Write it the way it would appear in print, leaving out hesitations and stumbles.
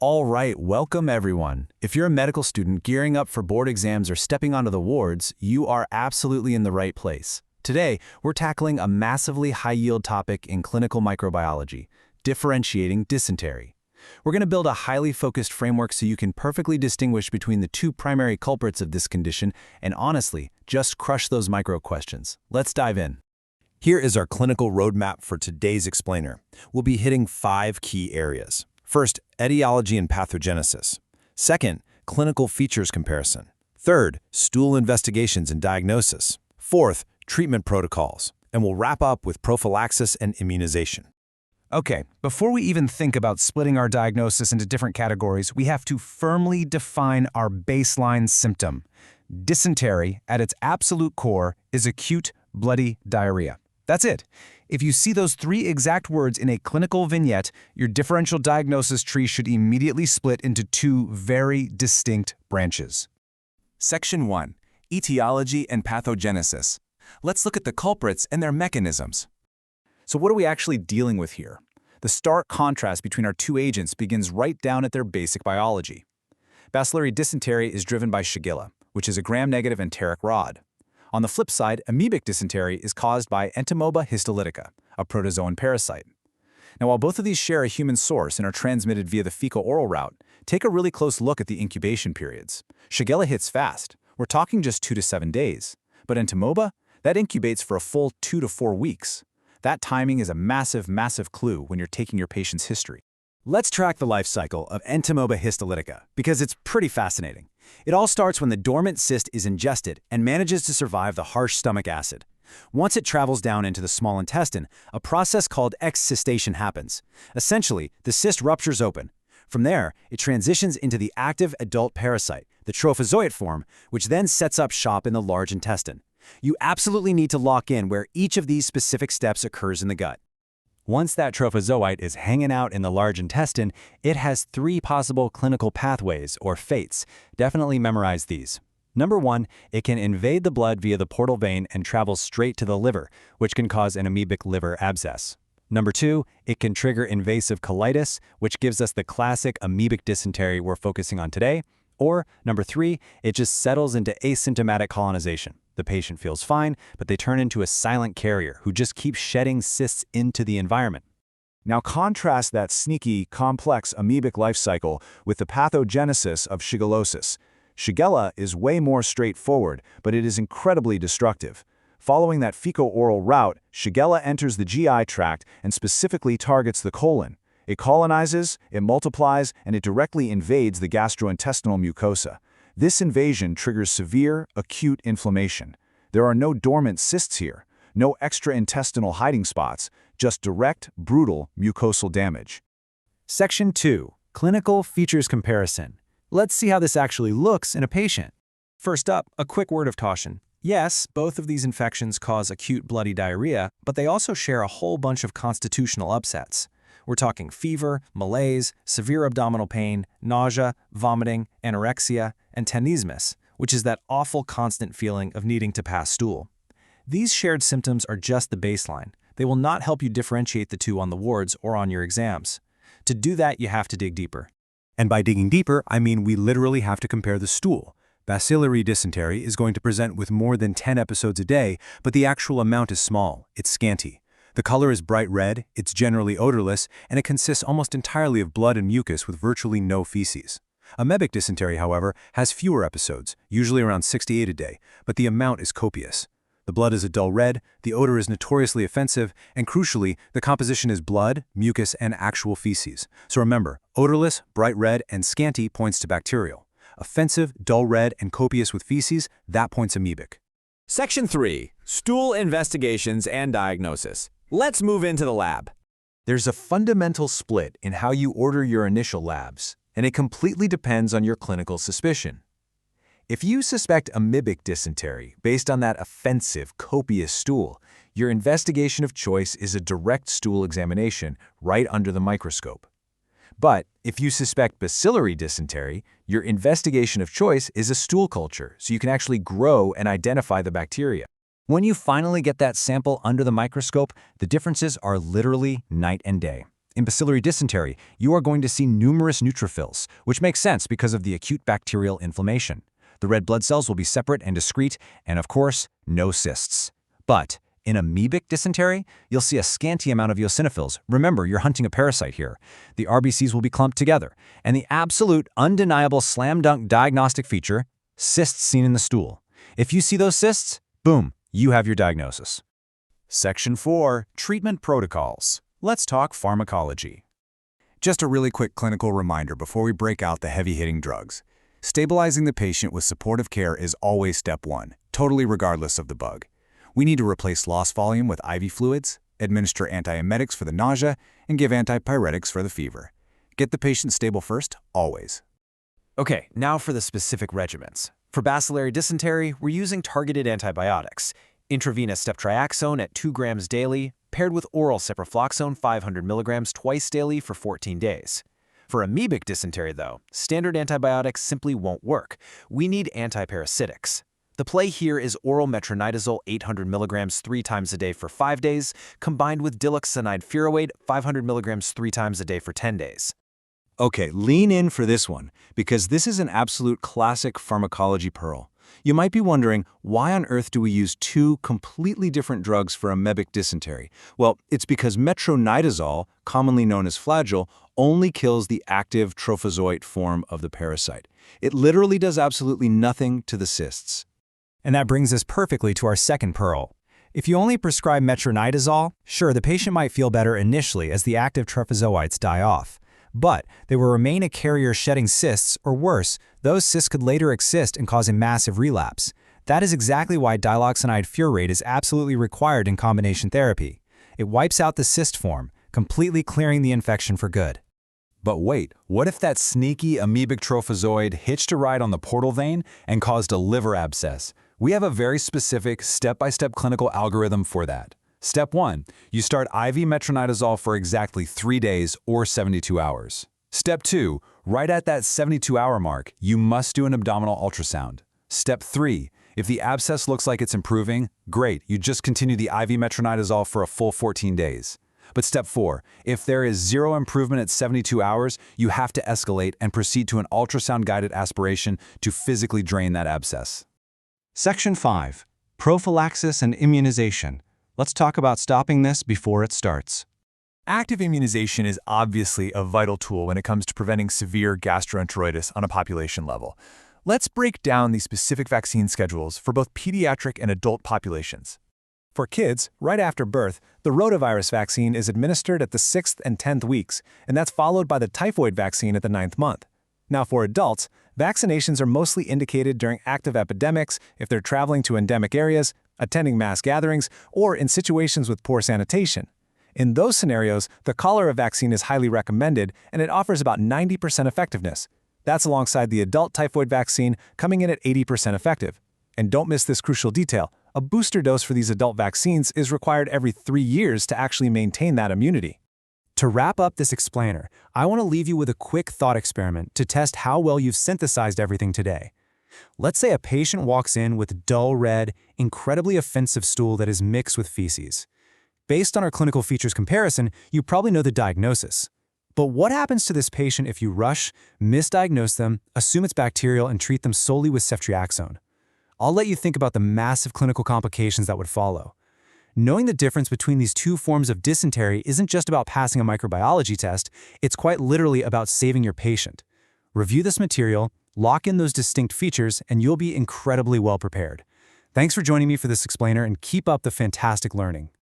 All right, welcome everyone. If you're a medical student gearing up for board exams or stepping onto the wards, you are absolutely in the right place. Today, we're tackling a massively high-yield topic in clinical microbiology, differentiating dysentery. We're going to build a highly focused framework so you can perfectly distinguish between the two primary culprits of this condition and honestly, just crush those micro questions. Let's dive in. Here is our clinical roadmap for today's explainer. We'll be hitting 5 key areas. First, etiology and pathogenesis. Second, clinical features comparison. Third, stool investigations and diagnosis. Fourth, treatment protocols. And we'll wrap up with prophylaxis and immunization. Okay, before we even think about splitting our diagnosis into different categories, we have to firmly define our baseline symptom. Dysentery, at its absolute core, is acute bloody diarrhea. That's it. If you see those 3 exact words in a clinical vignette, your differential diagnosis tree should immediately split into 2 very distinct branches. Section 1. Etiology and pathogenesis. Let's look at the culprits and their mechanisms. So what are we actually dealing with here? The stark contrast between our 2 agents begins right down at their basic biology. Bacillary dysentery is driven by Shigella, which is a gram-negative enteric rod. On the flip side, amoebic dysentery is caused by Entamoeba histolytica, a protozoan parasite. Now, while both of these share a human source and are transmitted via the fecal-oral route, take a really close look at the incubation periods. Shigella hits fast. We're talking just 2 to 7 days. But Entamoeba, that incubates for a full 2 to 4 weeks. That timing is a massive, massive clue when you're taking your patient's history. Let's track the life cycle of Entamoeba histolytica because it's pretty fascinating. It all starts when the dormant cyst is ingested and manages to survive the harsh stomach acid. Once it travels down into the small intestine, a process called excystation happens. Essentially, the cyst ruptures open. From there, it transitions into the active adult parasite, the trophozoite form, which then sets up shop in the large intestine. You absolutely need to lock in where each of these specific steps occurs in the gut. Once that trophozoite is hanging out in the large intestine, it has 3 possible clinical pathways, or fates. Definitely memorize these. Number 1, it can invade the blood via the portal vein and travel straight to the liver, which can cause an amoebic liver abscess. Number 2, it can trigger invasive colitis, which gives us the classic amoebic dysentery we're focusing on today. Or, number 3, it just settles into asymptomatic colonization. The patient feels fine, but they turn into a silent carrier who just keeps shedding cysts into the environment. Now contrast that sneaky, complex amoebic life cycle with the pathogenesis of shigellosis. Shigella is way more straightforward, but it is incredibly destructive. Following that fecal-oral route, Shigella enters the GI tract and specifically targets the colon. It colonizes, it multiplies, and it directly invades the gastrointestinal mucosa. This invasion triggers severe, acute inflammation. There are no dormant cysts here, no extra-intestinal hiding spots, just direct, brutal mucosal damage. Section 2. Clinical features comparison. Let's see how this actually looks in a patient. First up, a quick word of caution. Yes, both of these infections cause acute bloody diarrhea, but they also share a whole bunch of constitutional upsets. We're talking fever, malaise, severe abdominal pain, nausea, vomiting, anorexia, and tenesmus, which is that awful constant feeling of needing to pass stool. These shared symptoms are just the baseline. They will not help you differentiate the 2 on the wards or on your exams. To do that, you have to dig deeper. And by digging deeper, I mean we literally have to compare the stool. Bacillary dysentery is going to present with more than 10 episodes a day, but the actual amount is small, it's scanty. The color is bright red, it's generally odorless, and it consists almost entirely of blood and mucus with virtually no feces. Amoebic dysentery, however, has fewer episodes, usually around 68 a day, but the amount is copious. The blood is a dull red, the odor is notoriously offensive, and crucially, the composition is blood, mucus, and actual feces. So remember, odorless, bright red, and scanty points to bacterial. Offensive, dull red, and copious with feces, that points amoebic. Section 3. Stool investigations and diagnosis. Let's move into the lab. There's a fundamental split in how you order your initial labs, and it completely depends on your clinical suspicion. If you suspect amoebic dysentery based on that offensive, copious stool, your investigation of choice is a direct stool examination right under the microscope. But if you suspect bacillary dysentery, your investigation of choice is a stool culture, so you can actually grow and identify the bacteria. When you finally get that sample under the microscope, the differences are literally night and day. In bacillary dysentery, you are going to see numerous neutrophils, which makes sense because of the acute bacterial inflammation. The red blood cells will be separate and discrete, and of course, no cysts. But in amoebic dysentery, you'll see a scanty amount of eosinophils. Remember, you're hunting a parasite here. The RBCs will be clumped together, and the absolute, undeniable slam-dunk diagnostic feature, cysts seen in the stool. If you see those cysts, boom, you have your diagnosis. Section 4. Treatment Protocols. Let's talk pharmacology. Just a really quick clinical reminder before we break out the heavy-hitting drugs. Stabilizing the patient with supportive care is always step 1, totally regardless of the bug. We need to replace lost volume with IV fluids, administer antiemetics for the nausea, and give antipyretics for the fever. Get the patient stable first, always. Okay, now for the specific regimens. For bacillary dysentery, we're using targeted antibiotics. Intravenous ceftriaxone at 2 grams daily, paired with oral ciprofloxacin 500 milligrams twice daily for 14 days. For amoebic dysentery, though, standard antibiotics simply won't work. We need antiparasitics. The play here is oral metronidazole 800 milligrams 3 times a day for 5 days, combined with diloxanide furoate 500 milligrams 3 times a day for 10 days. Okay, lean in for this one, because this is an absolute classic pharmacology pearl. You might be wondering, why on earth do we use 2 completely different drugs for amoebic dysentery? Well, it's because metronidazole, commonly known as Flagyl, only kills the active trophozoite form of the parasite. It literally does absolutely nothing to the cysts. And that brings us perfectly to our second pearl. If you only prescribe metronidazole, sure, the patient might feel better initially as the active trophozoites die off. But they will remain a carrier shedding cysts, or worse, those cysts could later exist and cause a massive relapse. That is exactly why diloxanide furoate is absolutely required in combination therapy. It wipes out the cyst form, completely clearing the infection for good. But wait, what if that sneaky amoebic trophozoid hitched a ride on the portal vein and caused a liver abscess? We have a very specific step-by-step clinical algorithm for that. Step 1, you start IV metronidazole for exactly 3 days or 72 hours. Step 2, right at that 72-hour mark, you must do an abdominal ultrasound. Step 3, if the abscess looks like it's improving, great, you just continue the IV metronidazole for a full 14 days. But step 4, if there is 0 improvement at 72 hours, you have to escalate and proceed to an ultrasound-guided aspiration to physically drain that abscess. Section 5. Prophylaxis and immunization. Let's talk about stopping this before it starts. Active immunization is obviously a vital tool when it comes to preventing severe gastroenteritis on a population level. Let's break down the specific vaccine schedules for both pediatric and adult populations. For kids, right after birth, the rotavirus vaccine is administered at the 6th and 10th weeks, and that's followed by the typhoid vaccine at the 9th month. Now for adults, vaccinations are mostly indicated during active epidemics if they're traveling to endemic areas, attending mass gatherings, or in situations with poor sanitation. In those scenarios, the cholera vaccine is highly recommended, and it offers about 90% effectiveness. That's alongside the adult typhoid vaccine coming in at 80% effective. And don't miss this crucial detail. A booster dose for these adult vaccines is required every 3 years to actually maintain that immunity. To wrap up this explainer, I want to leave you with a quick thought experiment to test how well you've synthesized everything today. Let's say a patient walks in with dull red, incredibly offensive stool that is mixed with feces. Based on our clinical features comparison, you probably know the diagnosis. But what happens to this patient if you rush, misdiagnose them, assume it's bacterial, and treat them solely with ceftriaxone? I'll let you think about the massive clinical complications that would follow. Knowing the difference between these 2 forms of dysentery isn't just about passing a microbiology test, it's quite literally about saving your patient. Review this material, lock in those distinct features, and you'll be incredibly well prepared. Thanks for joining me for this explainer, and keep up the fantastic learning.